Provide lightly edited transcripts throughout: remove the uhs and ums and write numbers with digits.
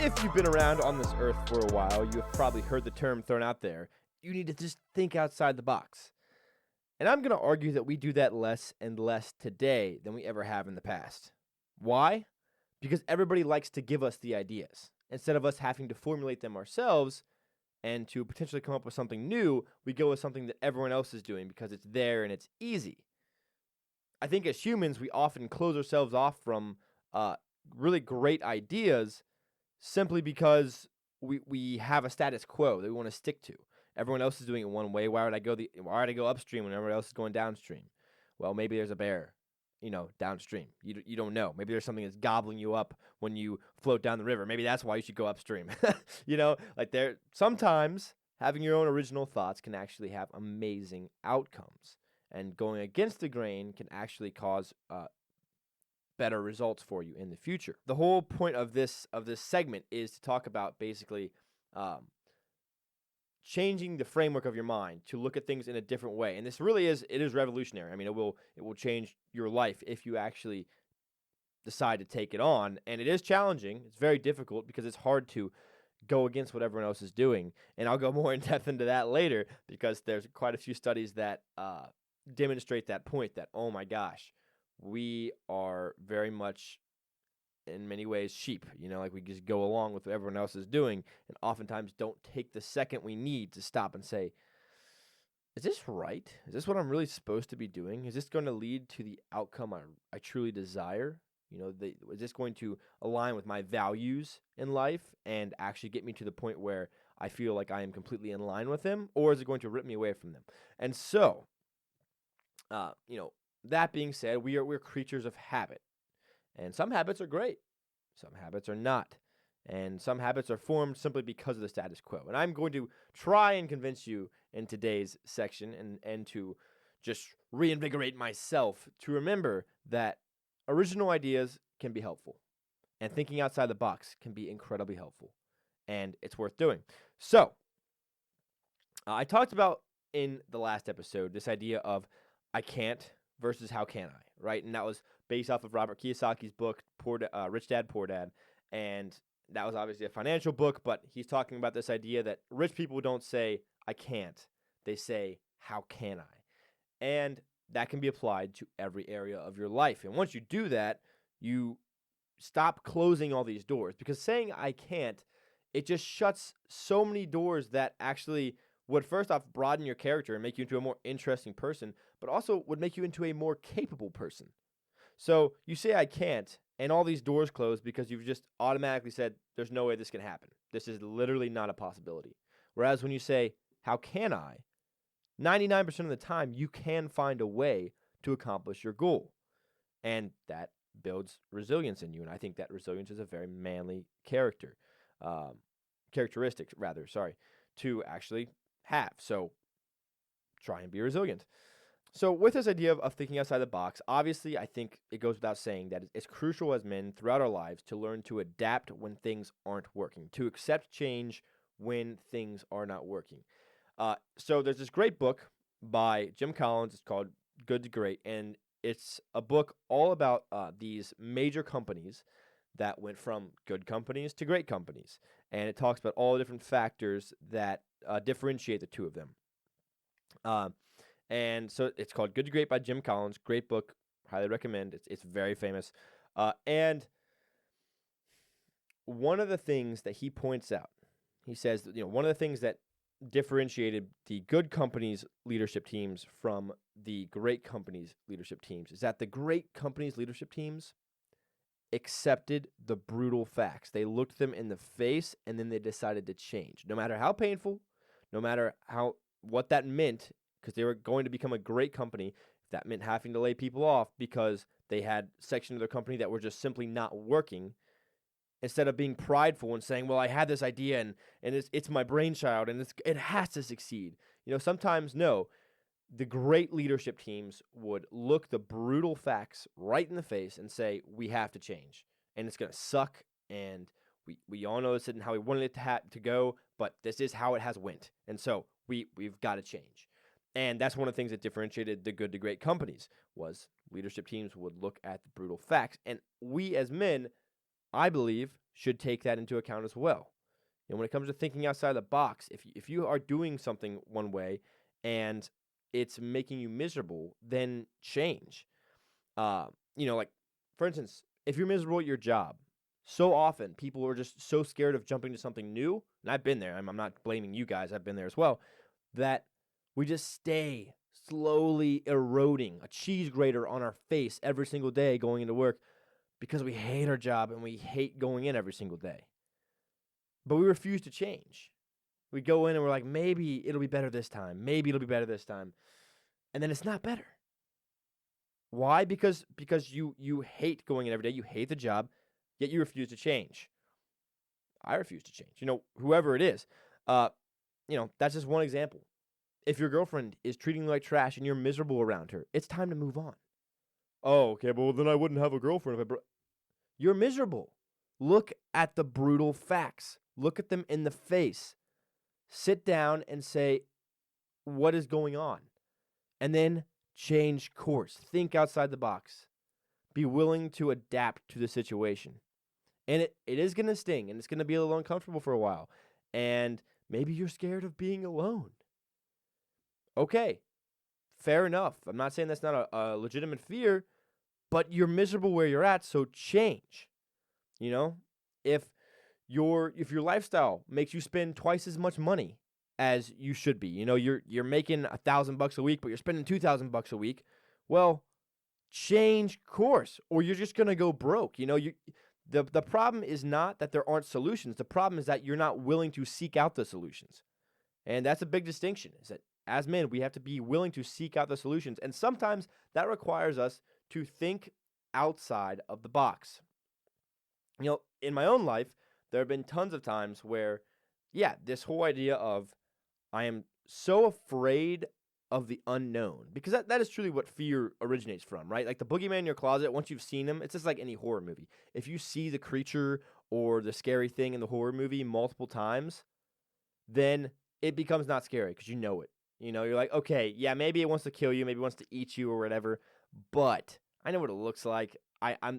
If you've been around on this earth for a while, you have probably heard the term thrown out there. You need to just think outside the box. And I'm going to argue that we do that less and less today than we ever have in the past. Why? Because everybody likes to give us the ideas. Instead of us having to formulate them ourselves and to potentially come up with something new, we go with something that everyone else is doing because it's there and it's easy. I think as humans, we often close ourselves off from really great ideas simply because we have a status quo that we want to stick to. Everyone else is doing it one way. Why would I go upstream when everyone else is going downstream? Well, maybe there's a bear, downstream. You don't know. Maybe there's something that's gobbling you up when you float down the river. Maybe that's why you should go upstream. Sometimes having your own original thoughts can actually have amazing outcomes, and going against the grain can actually cause better results for you in the future. The whole point of this segment is to talk about basically changing the framework of your mind to look at things in a different way. And this really is revolutionary. I mean, it will change your life if you actually decide to take it on. And it is challenging. It's very difficult because it's hard to go against what everyone else is doing. And I'll go more in depth into that later because there's quite a few studies that demonstrate that point that, oh my gosh, we are very much in many ways sheep, we just go along with what everyone else is doing and oftentimes don't take the second we need to stop and say, is this right? Is this what I'm really supposed to be doing? Is this going to lead to the outcome I truly desire? Is this going to align with my values in life and actually get me to the point where I feel like I am completely in line with them, or is it going to rip me away from them? And so, that being said, we're creatures of habit. And some habits are great. Some habits are not. And some habits are formed simply because of the status quo. And I'm going to try and convince you in today's section and to just reinvigorate myself to remember that original ideas can be helpful. And thinking outside the box can be incredibly helpful. And it's worth doing. So, I talked about in the last episode this idea of I can't versus how can I, right? And that was based off of Robert Kiyosaki's book, Rich Dad, Poor Dad. And that was obviously a financial book, but he's talking about this idea that rich people don't say, I can't. They say, how can I? And that can be applied to every area of your life. And once you do that, you stop closing all these doors. Because saying I can't, it just shuts so many doors that actually would first off broaden your character and make you into a more interesting person, but also would make you into a more capable person. So you say I can't, and all these doors close because you've just automatically said there's no way this can happen. This is literally not a possibility. Whereas when you say how can I, 99% of the time you can find a way to accomplish your goal. And that builds resilience in you. And I think that resilience is a very manly characteristic, to actually have. So try and be resilient. So with this idea of thinking outside the box, obviously I think it goes without saying that it's crucial as men throughout our lives to learn to adapt when things aren't working, to accept change when things are not working. So there's this great book by Jim Collins. It's called Good to Great, and it's a book all about these major companies that went from good companies to great companies. And it talks about all the different factors that differentiate the two of them. And so it's called Good to Great by Jim Collins. Great book. Highly recommend. It's very famous. And one of the things that he points out, he says, one of the things that differentiated the good companies' leadership teams from the great companies' leadership teams is that the great companies' leadership teams accepted the brutal facts. They looked them in the face and then they decided to change. No matter how painful, no matter what that meant, because they were going to become a great company, if that meant having to lay people off because they had sections of their company that were just simply not working, instead of being prideful and saying, well, I had this idea and it's my brainchild and it has to succeed. Sometimes no. The great leadership teams would look the brutal facts right in the face and say, we have to change. And it's going to suck, and we all know this isn't how we wanted it to go, but this is how it has went. And so we've got to change. And that's one of the things that differentiated the good to great companies was leadership teams would look at the brutal facts. And we as men, I believe, should take that into account as well. When it comes to thinking outside the box, if you are doing something one way and it's making you miserable, then change. Like, for instance, if you're miserable at your job, so often people are just so scared of jumping to something new, and I've been there. I'm not blaming you guys. I've been there as well, that we just stay slowly eroding a cheese grater on our face every single day going into work because we hate our job and we hate going in every single day. But we refuse to change. We go in and we're like, maybe it'll be better this time. Maybe it'll be better this time. And then it's not better. Why? Because you hate going in every day. You hate the job, yet you refuse to change. I refuse to change. Whoever it is. That's just one example. If your girlfriend is treating you like trash and you're miserable around her, it's time to move on. Oh, okay, but then I wouldn't have a girlfriend if You're miserable. Look at the brutal facts. Look at them in the face. Sit down and say, what is going on? And then change course. Think outside the box. Be willing to adapt to the situation. And it is going to sting, and it's going to be a little uncomfortable for a while. And maybe you're scared of being alone. Okay, fair enough. I'm not saying that's not a legitimate fear, but you're miserable where you're at, so change. If your lifestyle makes you spend twice as much money as you should be, you're making $1,000 a week, but you're spending $2,000 a week. Well, change course, or you're just gonna go broke. The problem is not that there aren't solutions. The problem is that you're not willing to seek out the solutions, and that's a big distinction. Is that as men, we have to be willing to seek out the solutions, and sometimes that requires us to think outside of the box. In my own life, there have been tons of times where, this whole idea of I am so afraid of the unknown, because that is truly what fear originates from, right? Like the boogeyman in your closet, once you've seen him, it's just like any horror movie. If you see the creature or the scary thing in the horror movie multiple times, then it becomes not scary because you know it. You're like, okay, yeah, maybe it wants to kill you, maybe it wants to eat you or whatever, but I know what it looks like.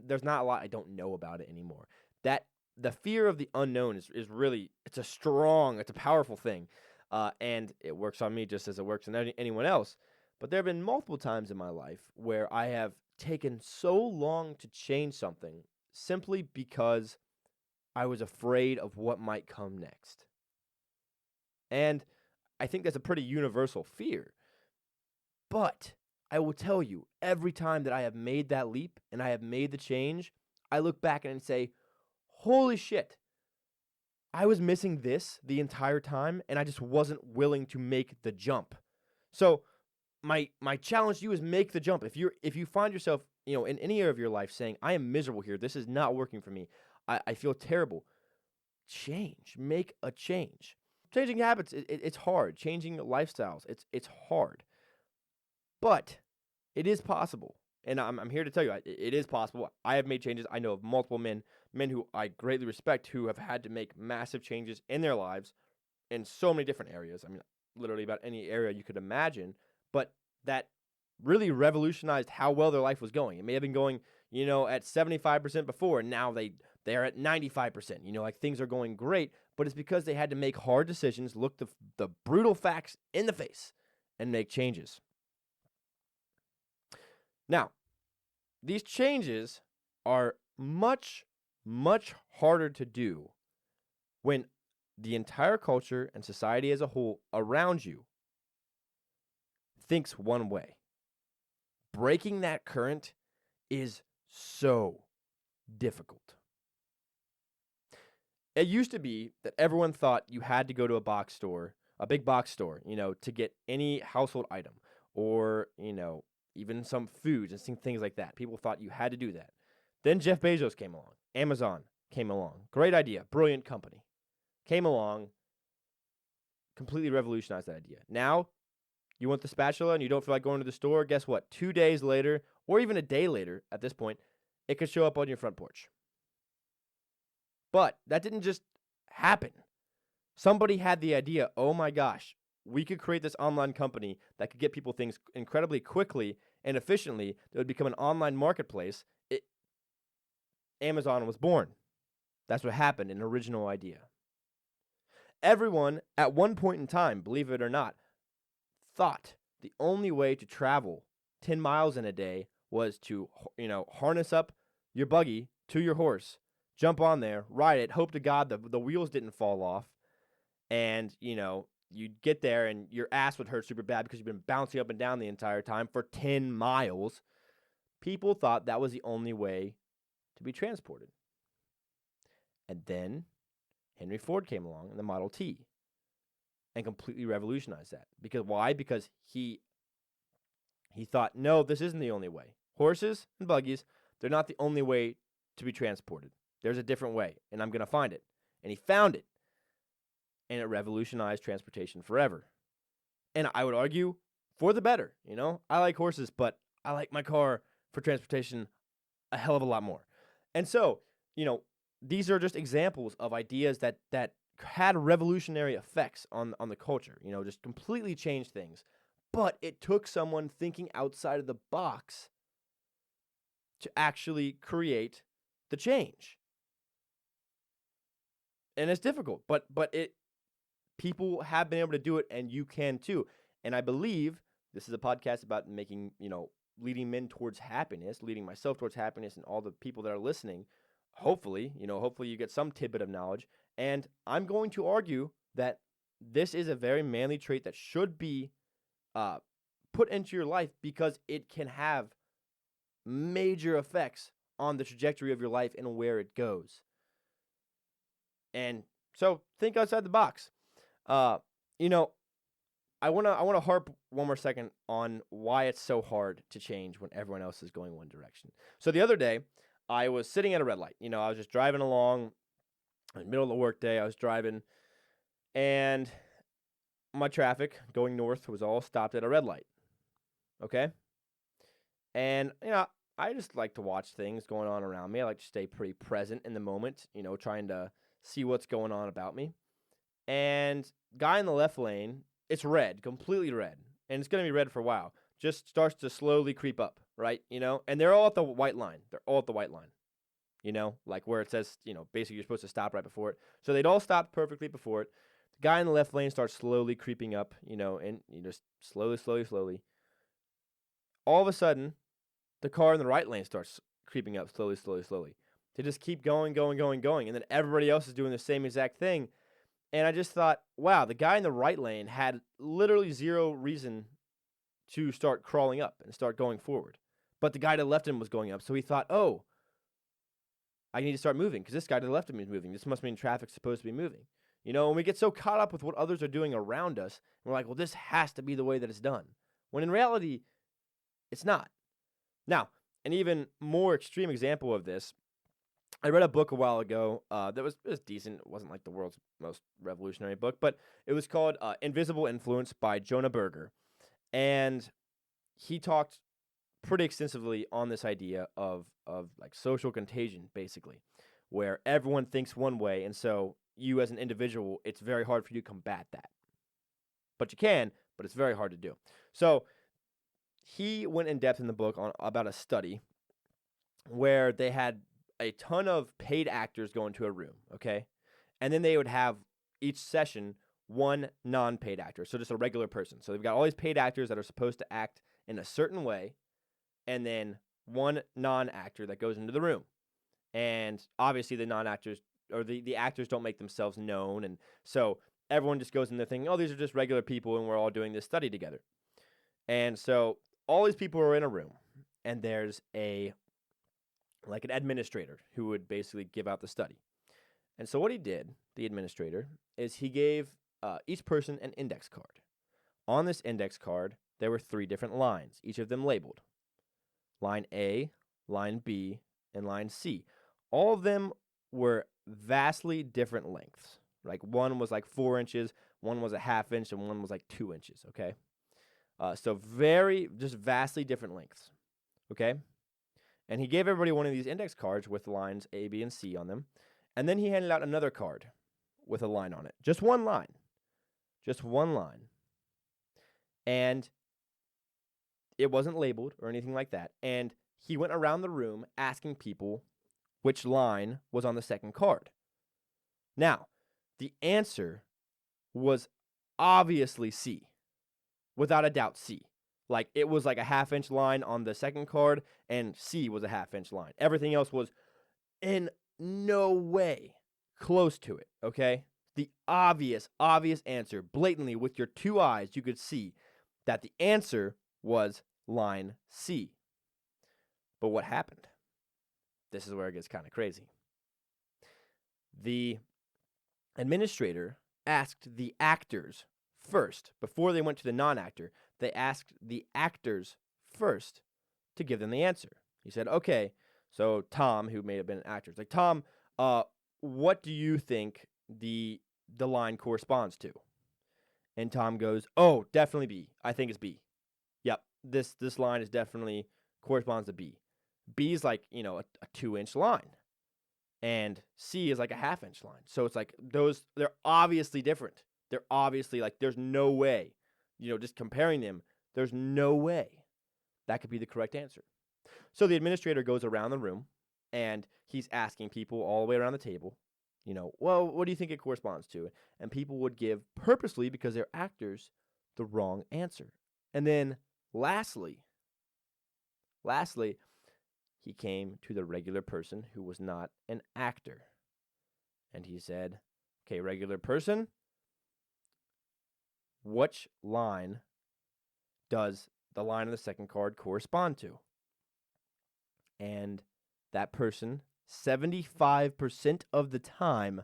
There's not a lot I don't know about it anymore. That the fear of the unknown is really, it's a powerful thing, and it works on me just as it works on anyone else. But there have been multiple times in my life where I have taken so long to change something simply because I was afraid of what might come next. And I think that's a pretty universal fear. But I will tell you, every time that I have made that leap and I have made the change, I look back and say, holy shit, I was missing this the entire time and I just wasn't willing to make the jump. So my challenge to you is make the jump. If you find yourself, in any area of your life saying, I am miserable here, this is not working for me, I feel terrible, change, make a change. Changing habits, it's hard. Changing lifestyles, it's hard. But it is possible. And I'm here to tell you, it is possible. I have made changes. I know of multiple men who I greatly respect, who have had to make massive changes in their lives in so many different areas. I mean, literally about any area you could imagine. But that really revolutionized how well their life was going. It may have been going, at 75% before, and now they are at 95%. Like things are going great, but it's because they had to make hard decisions, look the brutal facts in the face, and make changes. Now, these changes are much, much harder to do when the entire culture and society as a whole around you thinks one way. Breaking that current is so difficult. It used to be that everyone thought you had to go to a big box store, to get any household item or, even some foods and things like that. People thought you had to do that. Then Jeff Bezos came along. Amazon came along. Great idea. Brilliant company. Came along. Completely revolutionized that idea. Now, you want the spatula and you don't feel like going to the store. Guess what? 2 days later, or even a day later at this point, it could show up on your front porch. But that didn't just happen. Somebody had the idea, oh my gosh, we could create this online company that could get people things incredibly quickly and efficiently that would become an online marketplace. Amazon was born. That's what happened, an original idea. Everyone, at one point in time, believe it or not, thought the only way to travel 10 miles in a day was to, harness up your buggy to your horse, jump on there, ride it, hope to God the wheels didn't fall off, and, you'd get there and your ass would hurt super bad because you've been bouncing up and down the entire time for 10 miles. People thought that was the only way to be transported. And then Henry Ford came along in the Model T and completely revolutionized that. Because why? Because he thought, no, this isn't the only way. Horses and buggies, they're not the only way to be transported. There's a different way, and I'm going to find it. And he found it. And it revolutionized transportation forever. And I would argue for the better. I like horses, but I like my car for transportation a hell of a lot more. And so, these are just examples of ideas that had revolutionary effects on the culture, just completely changed things. But it took someone thinking outside of the box to actually create the change. And it's difficult, but people have been able to do it, and you can too. And I believe this is a podcast about making, leading men towards happiness, leading myself towards happiness, and all the people that are listening. Hopefully you get some tidbit of knowledge. And I'm going to argue that this is a very manly trait that should be put into your life because it can have major effects on the trajectory of your life and where it goes. And so think outside the box. I want to harp one more second on why it's so hard to change when everyone else is going one direction. So the other day, I was sitting at a red light. I was just driving along in the middle of the workday. I was driving, and my traffic going north was all stopped at a red light. Okay? And, I just like to watch things going on around me. I like to stay pretty present in the moment, trying to see what's going on about me. And guy in the left lane, it's red, completely red, and it's going to be red for a while, just starts to slowly creep up, right? And they're all at the white line. They're all at the white line, like where it says, basically you're supposed to stop right before it. So they'd all stopped perfectly before it. The guy in the left lane starts slowly creeping up, and just slowly. All of a sudden, the car in the right lane starts creeping up slowly. They just keep going, and then everybody else is doing the same exact thing. And I just thought, wow, the guy in the right lane had literally zero reason to start crawling up and start going forward. But the guy to the left of him was going up. So he thought, oh, I need to start moving because this guy to the left of me is moving. This must mean traffic's supposed to be moving. And we get so caught up with what others are doing around us. We're like, well, this has to be the way that it's done. When in reality, it's not. Now, an even more extreme example of this, I read a book a while ago that was decent. It wasn't like the world's most revolutionary book, but it was called Invisible Influence by Jonah Berger. And he talked pretty extensively on this idea of like social contagion, basically, where everyone thinks one way, and so you as an individual, it's very hard for you to combat that. But you can, but it's very hard to do. So he went in depth in the book about a study where they had a ton of paid actors go into a room, okay? And then they would have each session one non-paid actor, so just a regular person. So they've got all these paid actors that are supposed to act in a certain way, and then one non-actor that goes into the room. And obviously the non-actors, or the actors don't make themselves known, and so everyone just goes in there thinking, oh, these are just regular people, and we're all doing this study together. And so all these people are in a room, and there's an administrator who would basically give out the study. And so what he did, the administrator, is he gave each person an index card. On this index card, there were 3 different lines, each of them labeled. Line A, line B, and line C. All of them were vastly different lengths. Like one was like 4 inches, one was a half inch, and one was like 2 inches, okay? So just vastly different lengths, okay? And he gave everybody one of these index cards with lines A, B, and C on them. And then he handed out another card with a line on it. Just one line. Just one line. And it wasn't labeled or anything like that. And he went around the room asking people which line was on the second card. Now, the answer was obviously C. Without a doubt, C. Like, it was like a half-inch line on the second card, and C was a half-inch line. Everything else was in no way close to it, okay? The obvious answer, blatantly with your two eyes, you could see that the answer was line C. But what happened? This is where it gets kind of crazy. The administrator asked the actors first, before they went to the non-actor, they asked the actors first to give them the answer. He said, okay, so Tom, who may have been an actor, like, Tom, what do you think the line corresponds to? And Tom goes, oh, definitely B. I think it's B. Yep, this line is definitely corresponds to B. B is like, a 2-inch line. And C is like a half-inch line. So it's like they're obviously different. They're obviously, like, there's no way, just comparing them, there's no way that could be the correct answer. So the administrator goes around the room, and he's asking people all the way around the table, well, what do you think it corresponds to? And people would give, purposely, because they're actors, the wrong answer. And then lastly, he came to the regular person who was not an actor. And he said, okay, regular person, which line does the line on the second card correspond to? And that person, 75% of the time,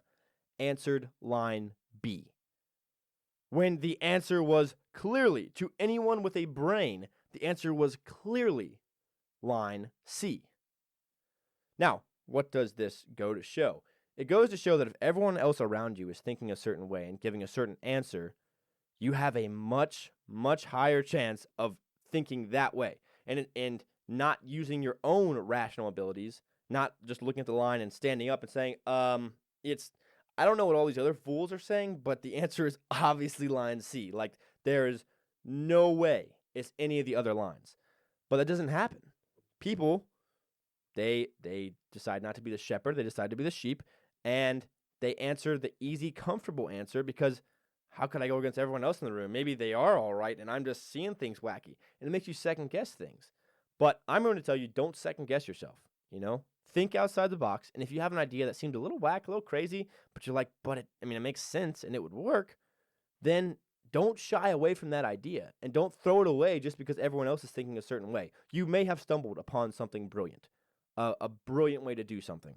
answered line B. When the answer was clearly, to anyone with a brain, the answer was clearly line C. Now, what does this go to show? It goes to show that if everyone else around you is thinking a certain way and giving a certain answer, you have a much, much higher chance of thinking that way and not using your own rational abilities, not just looking at the line and standing up and saying, I don't know what all these other fools are saying, but the answer is obviously line C. Like, there is no way it's any of the other lines. But that doesn't happen. People, they decide not to be the shepherd, they decide to be the sheep, and they answer the easy, comfortable answer because how could I go against everyone else in the room? Maybe they are all right, and I'm just seeing things wacky. And it makes you second-guess things. But I'm going to tell you, don't second-guess yourself, Think outside the box, and if you have an idea that seemed a little whack, a little crazy, but you're like, it makes sense and it would work, then don't shy away from that idea, and don't throw it away just because everyone else is thinking a certain way. You may have stumbled upon something brilliant, a brilliant way to do something.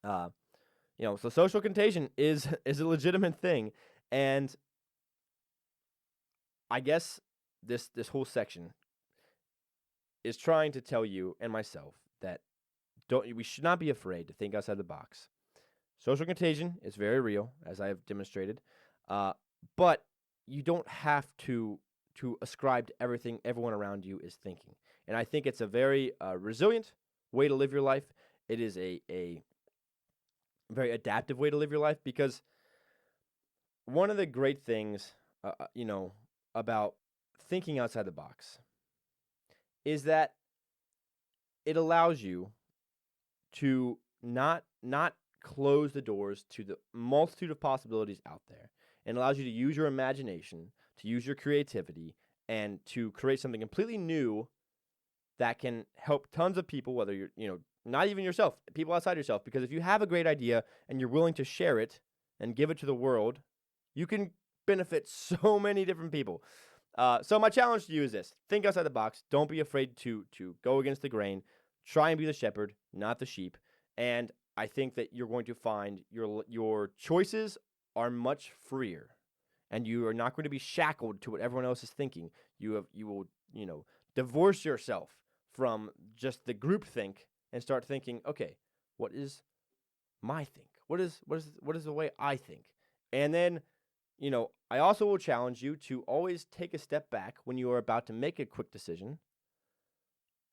So social contagion is a legitimate thing, and I guess this whole section is trying to tell you and myself that we should not be afraid to think outside the box. Social contagion is very real, as I have demonstrated, but you don't have to ascribe to everything everyone around you is thinking. And I think it's a very resilient way to live your life. It is a very adaptive way to live your life, because one of the great things, about thinking outside the box is that it allows you to not close the doors to the multitude of possibilities out there, and allows you to use your imagination, to use your creativity, and to create something completely new that can help tons of people, whether you're, not even yourself, people outside yourself. Because if you have a great idea and you're willing to share it and give it to the world, you can benefit so many different people. So my challenge to you is this: think outside the box. Don't be afraid to go against the grain. Try and be the shepherd, not the sheep. And I think that you're going to find your choices are much freer, and you are not going to be shackled to what everyone else is thinking. You will divorce yourself from just the group think and start thinking, okay, what is my think? What is the way I think? And then, I also will challenge you to always take a step back when you are about to make a quick decision,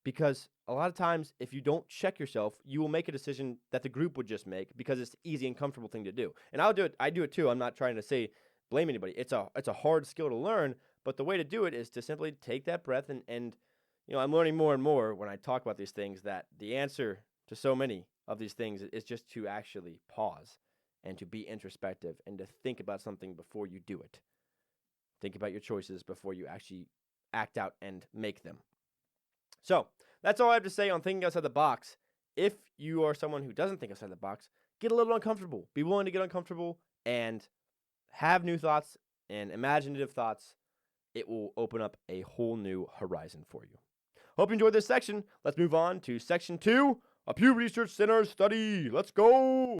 because a lot of times, if you don't check yourself, you will make a decision that the group would just make because it's the easy and comfortable thing to do. And I'll do it. I do it too. I'm not trying to blame anybody. It's a hard skill to learn, but the way to do it is to simply take that breath and I'm learning more and more when I talk about these things that the answer to so many of these things is just to actually pause and to be introspective and to think about something before you do it. Think about your choices before you actually act out and make them. So that's all I have to say on thinking outside the box. If you are someone who doesn't think outside the box, get a little uncomfortable. Be willing to get uncomfortable and have new thoughts and imaginative thoughts. It will open up a whole new horizon for you. Hope you enjoyed this section. Let's move on to section 2, a Pew Research Center study. Let's go.